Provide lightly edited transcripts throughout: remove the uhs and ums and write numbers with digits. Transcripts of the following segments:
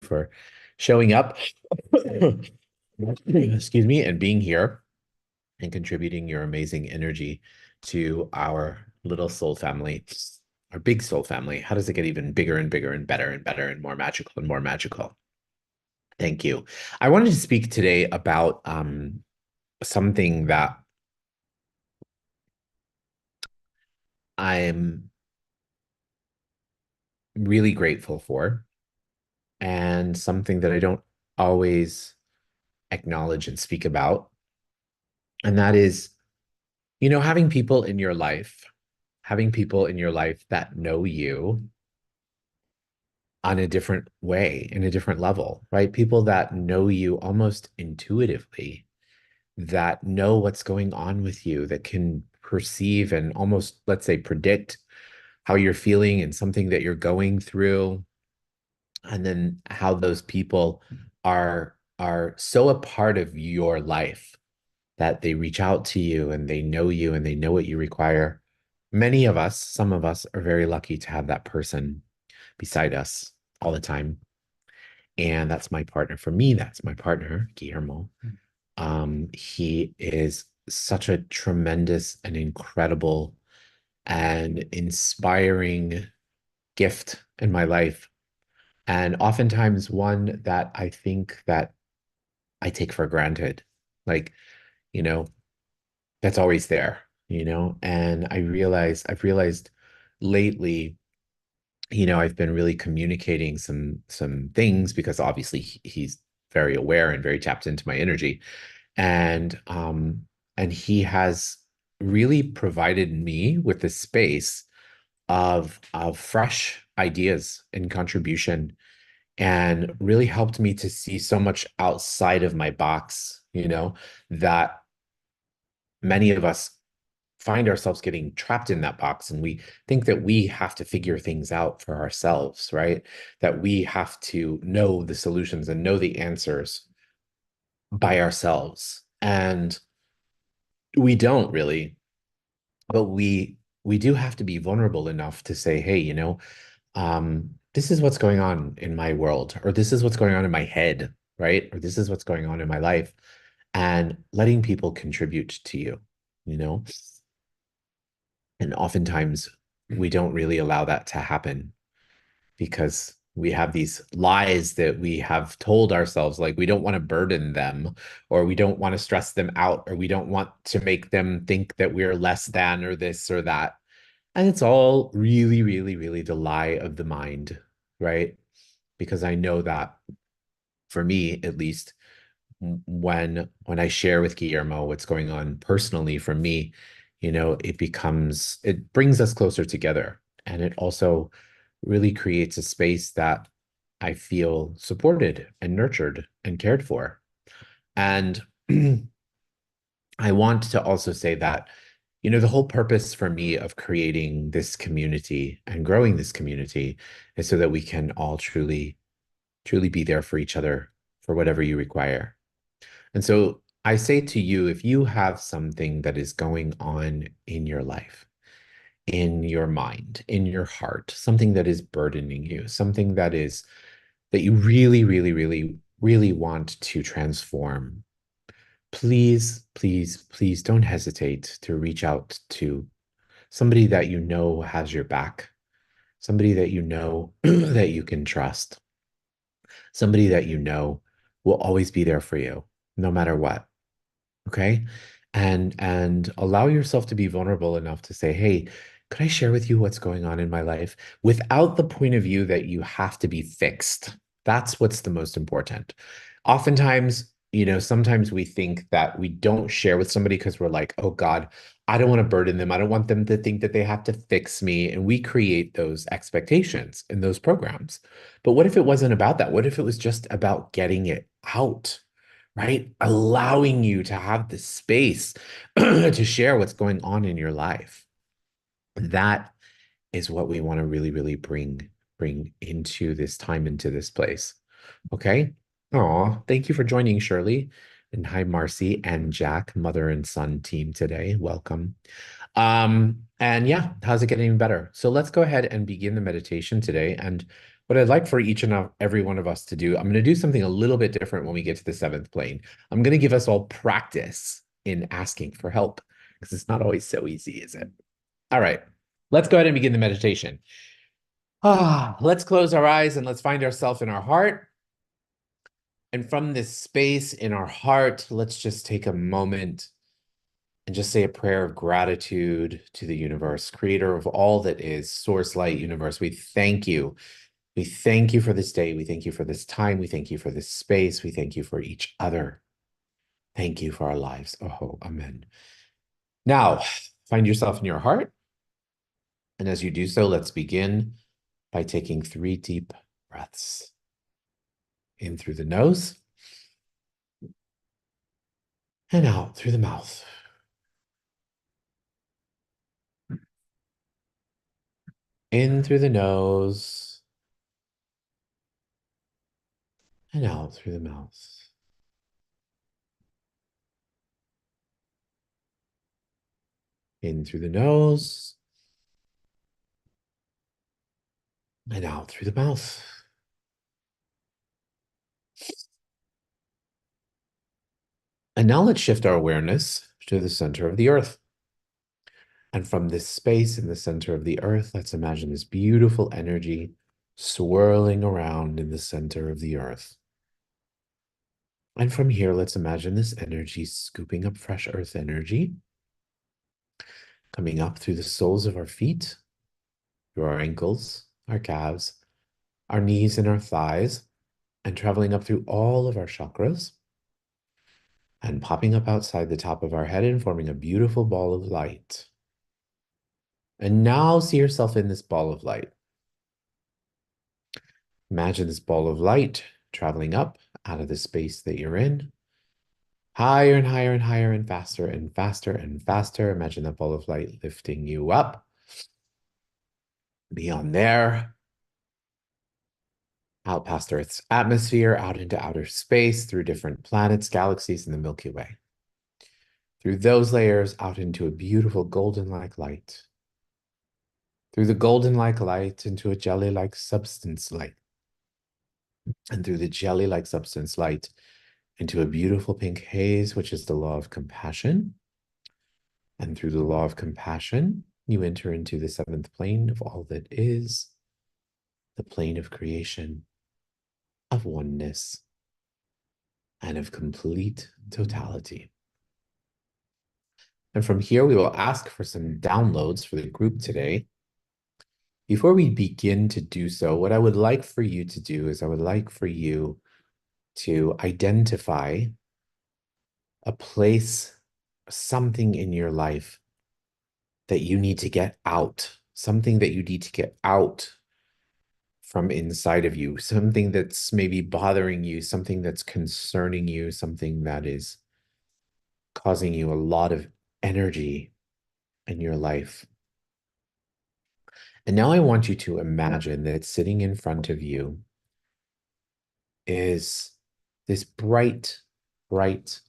for showing up, excuse me, and being here and contributing your amazing energy to our little soul family, our big soul family. How does it get even bigger and bigger and better and better and more magical and more magical? Thank you. I wanted to speak today about something that I'm really grateful for and something that I don't always acknowledge and speak about. And that is, having people in your life, having people in your life that know you on a different way, in a different level, right? People that know you almost intuitively, that know what's going on with you, that can perceive and almost, let's say, predict how you're feeling and something that you're going through, and then how those people are so a part of your life that they reach out to you and they know you and they know what you require. Many of us, some of us are very lucky to have that person beside us all the time. And that's my partner. For me, that's my partner, Guillermo. He is such a tremendous and incredible and inspiring gift in my life. And oftentimes one that I think that I take for granted. Like, you know, that's always there, and I've realized lately, I've been really communicating some things because obviously he's very aware and very tapped into my energy. And he has really provided me with the space of fresh ideas and contribution, and really helped me to see so much outside of my box, that many of us find ourselves getting trapped in that box, and we think that we have to figure things out for ourselves, right? That we have to know the solutions and know the answers by ourselves. And we don't really, but we do have to be vulnerable enough to say, hey, this is what's going on in my world, or this is what's going on in my head, right? Or this is what's going on in my life, and letting people contribute to you, you know? And oftentimes we don't really allow that to happen because we have these lies that we have told ourselves, like we don't want to burden them, or we don't want to stress them out, or we don't want to make them think that we're less than or this or that. And it's all really, really, really the lie of the mind, right? Because I know that for me, at least, when I share with Guillermo what's going on personally for me, it brings us closer together. And it also really creates a space that I feel supported and nurtured and cared for. And I want to also say that, the whole purpose for me of creating this community and growing this community is so that we can all truly, truly be there for each other for whatever you require. And so I say to you, if you have something that is going on in your life, in your mind, in your heart, something that is burdening you, something that you really, really, really, really want to transform, please, please, please don't hesitate to reach out to somebody that you know has your back, somebody that you know that you can trust, somebody that you know will always be there for you, no matter what. Okay. And allow yourself to be vulnerable enough to say, hey, could I share with you what's going on in my life, without the point of view that you have to be fixed? That's what's the most important. Oftentimes, sometimes we think that we don't share with somebody because we're like, oh God, I don't want to burden them. I don't want them to think that they have to fix me. And we create those expectations in those programs. But what if it wasn't about that? What if it was just about getting it out? Right? Allowing you to have the space to share what's going on in your life. That is what we want to really, really bring into this time, into this place. Okay. Oh, thank you for joining, Shirley. And hi, Marcy and Jack, mother and son team today. Welcome. And yeah, how's it getting better? So let's go ahead and begin the meditation today. And what I'd like for each and every one of us to do, I'm going to do something a little bit different when we get to the seventh plane. I'm going to give us all practice in asking for help because it's not always so easy, is it? All right, let's go ahead and begin the meditation. Let's close our eyes and let's find ourselves in our heart. And from this space in our heart, let's just take a moment and just say a prayer of gratitude to the universe, creator of all that is, source light universe. We thank you. We thank you for this day. We thank you for this time. We thank you for this space. We thank you for each other. Thank you for our lives. Oh, amen. Now, find yourself in your heart. And as you do so, let's begin by taking 3 deep breaths. In through the nose and out through the mouth. In through the nose and out through the mouth. In through the nose and out through the mouth. And now let's shift our awareness to the center of the earth. And from this space in the center of the earth, let's imagine this beautiful energy swirling around in the center of the earth. And from here, let's imagine this energy scooping up fresh earth energy, coming up through the soles of our feet, through our ankles, our calves, our knees, and our thighs, and traveling up through all of our chakras, and popping up outside the top of our head and forming a beautiful ball of light. And now see yourself in this ball of light. Imagine this ball of light traveling up out of the space that you're in, higher and higher and higher and faster and faster and faster. Imagine that ball of light lifting you up. Beyond there, out past Earth's atmosphere, out into outer space, through different planets, galaxies, and the Milky Way. Through those layers, out into a beautiful golden-like light. Through the golden-like light, into a jelly-like substance light. And through the jelly-like substance light, into a beautiful pink haze, which is the law of compassion. And through the law of compassion, you enter into the 7th plane of all that is, the plane of creation, of oneness, and of complete totality. And from here, we will ask for some downloads for the group today. Before we begin to do so, what I would like for you to do is I would like for you to identify a place, something in your life that you need to get out, something that you need to get out from inside of you, something that's maybe bothering you, something that's concerning you, something that is causing you a lot of energy in your life. And now I want you to imagine that sitting in front of you is this bright, bright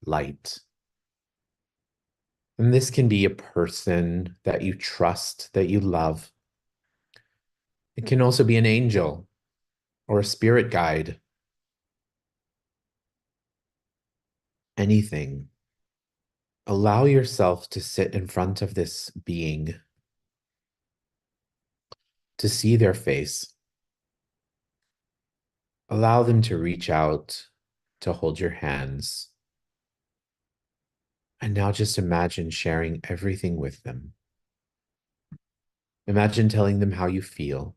light. And this can be a person that you trust, that you love. It can also be an angel or a spirit guide. Anything. Allow yourself to sit in front of this being, to see their face. Allow them to reach out, to hold your hands. And now just imagine sharing everything with them. Imagine telling them how you feel.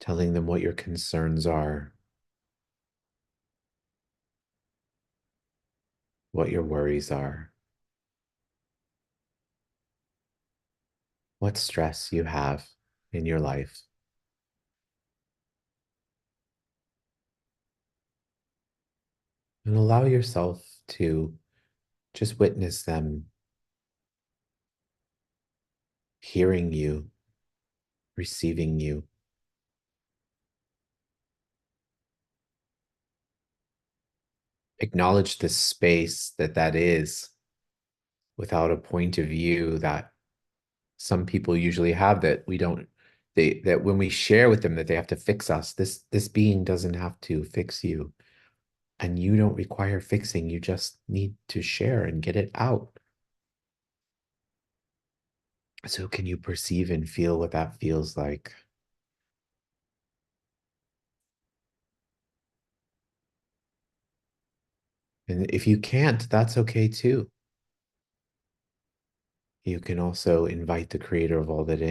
Telling them what your concerns are, what your worries are, what stress you have in your life. And allow yourself to just witness them hearing you, receiving you. Acknowledge the space that is without a point of view that some people usually have, that we don't, that when we share with them that they have to fix us, this being doesn't have to fix you, and you don't require fixing. You just need to share and get it out. So can you perceive and feel what that feels like? And if you can't, that's okay too. You can also invite the creator of all that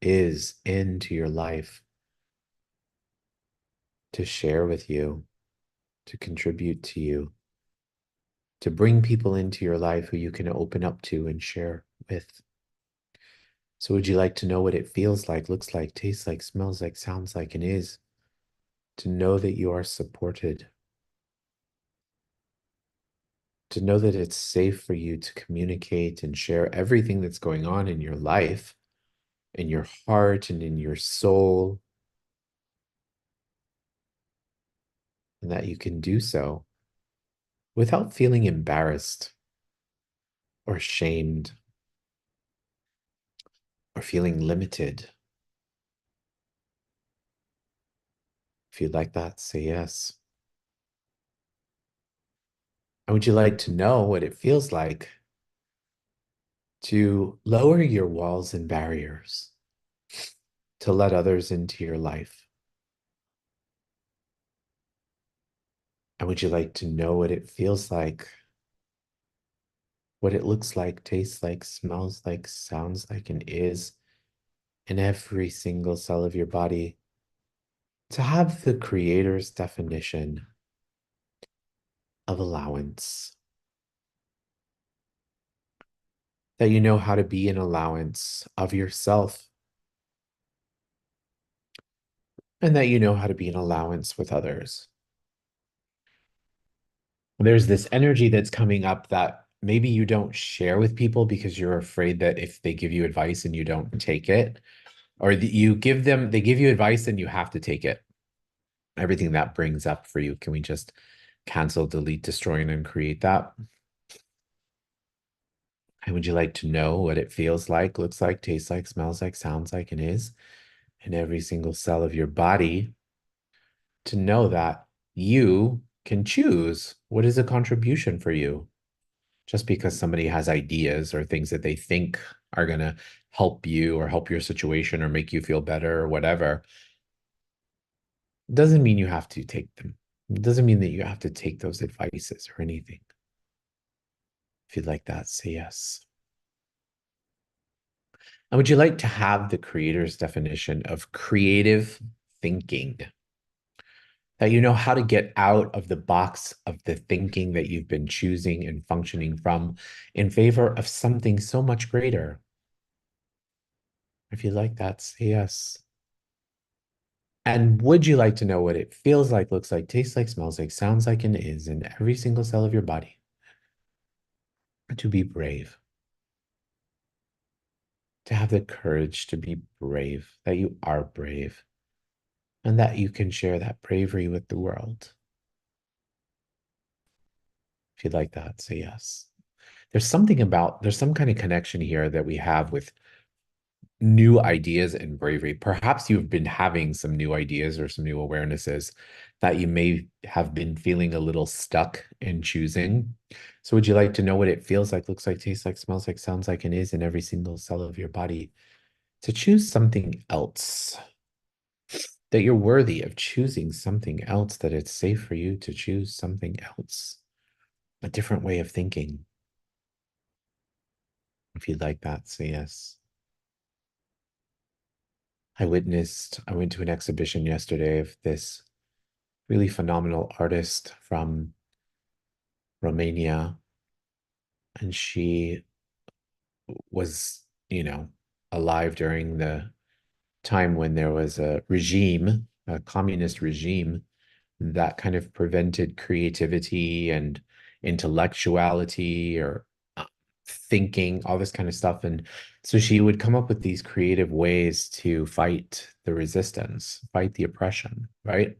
is into your life to share with you, to contribute to you, to bring people into your life who you can open up to and share with. So would you like to know what it feels like, looks like, tastes like, smells like, sounds like, and is to know that you are supported, to know that it's safe for you to communicate and share everything that's going on in your life, in your heart and in your soul, and that you can do so without feeling embarrassed or shamed or feeling limited. If you'd like that, say yes. And would you like to know what it feels like to lower your walls and barriers, to let others into your life? And would you like to know what it feels like, what it looks like, tastes like, smells like, sounds like, and is in every single cell of your body, to have the creator's definition of allowance, that you know how to be an allowance of yourself, and that you know how to be an allowance with others. There's this energy that's coming up that maybe you don't share with people because you're afraid that if they give you advice and you don't take it, or you give them, they give you advice and you have to take it. Everything that brings up for you, can we just cancel, delete, destroy, and uncreate that? And would you like to know what it feels like, looks like, tastes like, smells like, sounds like, and is in every single cell of your body, to know that you can choose what is a contribution for you? Just because somebody has ideas or things that they think are going to help you or help your situation or make you feel better or whatever, doesn't mean you have to take them. It doesn't mean that you have to take those advices or anything. If you'd like that, say yes. And would you like to have the creator's definition of creative thinking? That you know how to get out of the box of the thinking that you've been choosing and functioning from in favor of something so much greater. If you like that, say yes. And would you like to know what it feels like, looks like, tastes like, smells like, sounds like, and is in every single cell of your body to be brave, to have the courage to be brave, that you are brave, and that you can share that bravery with the world? If you'd like that, say yes. There's some kind of connection here that we have with new ideas and bravery. Perhaps you've been having some new ideas or some new awarenesses that you may have been feeling a little stuck in choosing. So would you like to know what it feels like, looks like, tastes like, smells like, sounds like, and is in every single cell of your body to choose something else? That you're worthy of choosing something else, that it's safe for you to choose something else, a different way of thinking. If you'd like that, say yes. I went to an exhibition yesterday of this really phenomenal artist from Romania. And she was, alive during the time when there was a regime, a communist regime, that kind of prevented creativity and intellectuality or uh, thinking, all this kind of stuff. And so she would come up with these creative ways to fight the resistance, fight the oppression, right?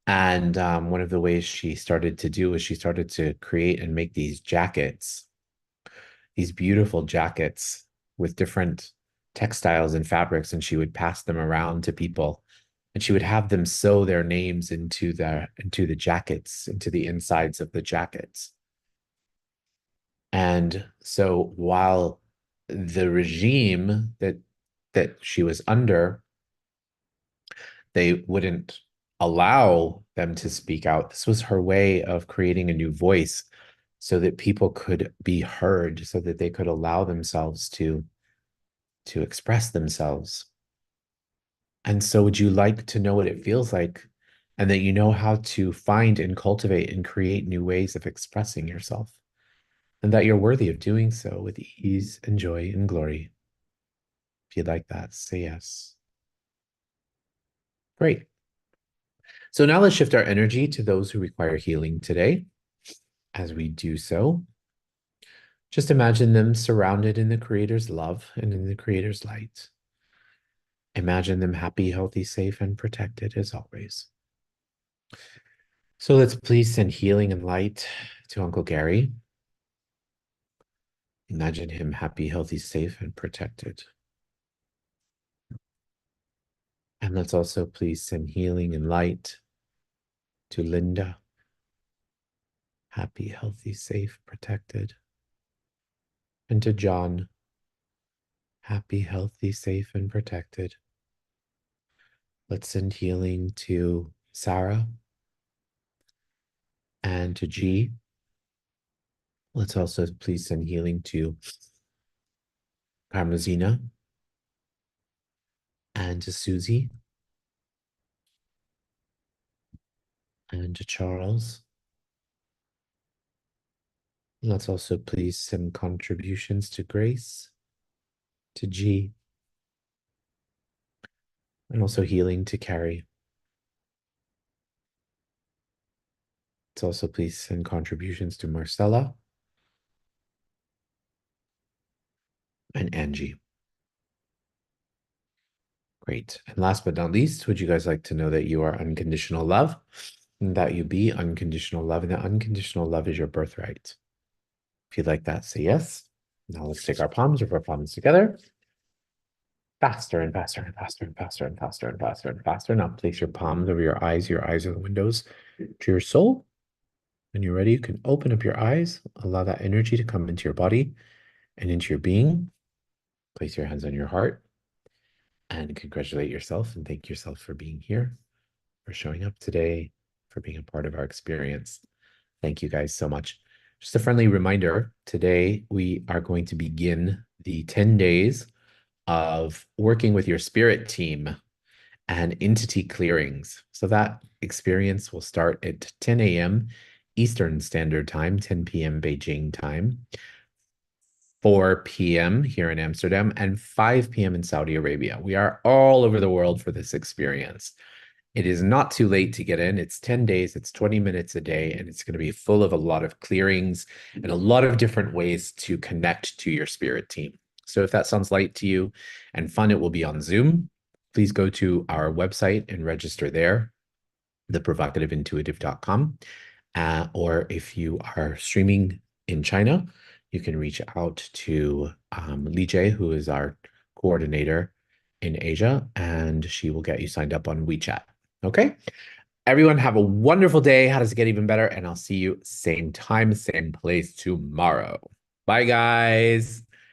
And one of the ways she started to do is she started to create and make these jackets, these beautiful jackets with different textiles and fabrics, and she would pass them around to people. And she would have them sew their names into the jackets, into the insides of the jackets. And so while the regime that she was under, they wouldn't allow them to speak out. This was her way of creating a new voice so that people could be heard, so that they could allow themselves to express themselves. And so would you like to know what it feels like and that you know how to find and cultivate and create new ways of expressing yourself and that you're worthy of doing so with ease and joy and glory? If you'd like that, say yes. Great. So now let's shift our energy to those who require healing today. As we do so, just imagine them surrounded in the Creator's love and in the Creator's light. Imagine them happy, healthy, safe, and protected as always. So let's please send healing and light to Uncle Gary. Imagine him happy, healthy, safe, and protected. And let's also please send healing and light to Linda. Happy, healthy, safe, protected. And to John. Happy, healthy, safe, and protected. Let's send healing to Sarah and to G. Let's also please send healing to Parmazina and to Susie and to Charles. Let's also please send contributions to Grace, to G, and also healing to Carrie. Let's also please send contributions to Marcella and Angie. Great. And last but not least, would you guys like to know that you are unconditional love and that you be unconditional love and that unconditional love is your birthright? If you'd like that, say yes. Now let's take our palms, rub our palms together. Faster and faster and faster and faster and faster and faster and faster. Now place your palms over your eyes. Your eyes are the windows to your soul. When you're ready, you can open up your eyes. Allow that energy to come into your body and into your being. Place your hands on your heart and congratulate yourself and thank yourself for being here, for showing up today, for being a part of our experience. Thank you guys so much. Just a friendly reminder, today we are going to begin the 10 days of working with your spirit team and entity clearings. So that experience will start at 10 a.m. Eastern Standard Time, 10 p.m. Beijing time, 4 p.m. here in Amsterdam, and 5 p.m. in Saudi Arabia. We are all over the world for this experience. It is not too late to get in. It's 10 days, it's 20 minutes a day, and it's going to be full of a lot of clearings and a lot of different ways to connect to your spirit team. So if that sounds light to you and fun, it will be on Zoom. Please go to our website and register there, theprovocativeintuitive.com. Or if you are streaming in China, you can reach out to Li Jie, who is our coordinator in Asia, and she will get you signed up on WeChat. Okay. Everyone have a wonderful day. How does it get even better? And I'll see you same time, same place tomorrow. Bye, guys.